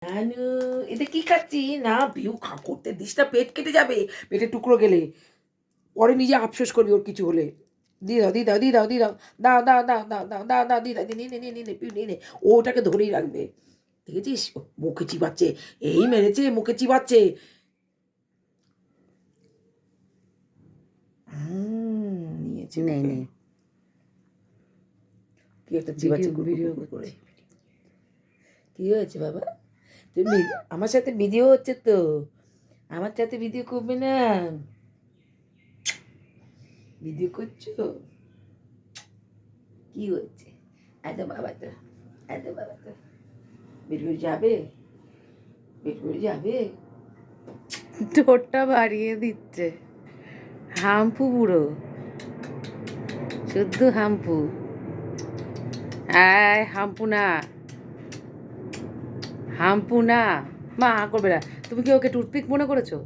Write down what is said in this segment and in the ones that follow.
নানু এতে কি খাচ্ছি না ভিউ করতে দিস না, পেট কেটে যাবে, পেটে টুকরো গেলে পরে নিজে আফসোস করবি ওর কিছু হলে। দিয়ে দাও দিয়ে দাও দিয়ে দাও দিয়ে দাও দাও দাও দাও দাও দাও দাও দাও দিয়ে দাও নিয়ে নে নিয়ে নে নিয়ে নে, ও ওটাকে ধরেই রাখবে। দেখেছিস মুখে চিবাচ্ছে, এই মেরেছে মুখে চিবাচ্ছে। নিয়েছে নেই নেই কি একটা চিবাচ্ছে ভিডিও করে। কি হয়েছে বাবা? তুমি আমার সাথে ভিডিও হচ্ছে তো, আমার সাথে ভিডিও করবে না? ভিডিও করছো? কি হচ্ছে? এত বাবা তো, এত বাবা তো বের করে যাবে, বের করে যাবে। ঠোঁটটা বাড়িয়ে দিচ্ছে, হাম্পু বুড়ো, শুদ্ধ হাম্পু। আয় হাম্পু না, হাম্পু না, মা করবে না। তুমি কি ওকে টুথপিক মনে করেছো?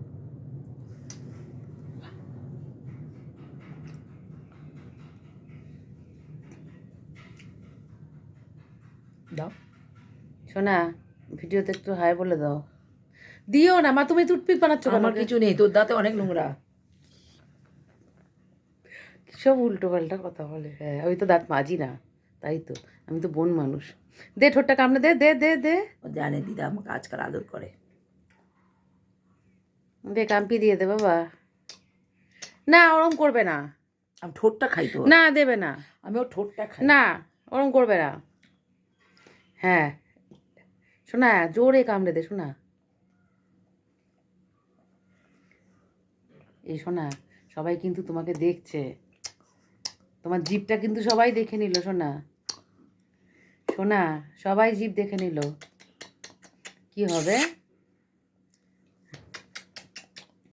দাও শোনা, ভিডিওতে একটু হাই বলে দাও। দিও না মা, তুমি টুথপিক বানাচ্ছো কেন? আমার কিছু নেই, তোর দাঁতে অনেক নোংরা। সব উল্টো পাল্টা কথা বলে। হ্যাঁ আমি তো দাঁত মাজি না, তাই তো, আমি তো বোন মানুষ। দে ঠোঁটটা কামড়ে দে দে দে দে ও জানে দিদা আমাকে আজকাল আদর করে। দে, কাম্পি দিয়ে দে বাবা। না ওরম করবে না, আমি ঠোঁটটা খাই তো, না দেবে না, আমি ওর ঠোঁটটা খাই। না ওরম করবে না। হ্যাঁ শোনা, জোরে কামড়ে দে শোনা। এই শোনা, সবাই কিন্তু তোমাকে দেখছে, তোমার জিভটা কিন্তু সবাই দেখে নিল শোনা। শোনা, সবাই জিভ দেখে নিল, কি হবে?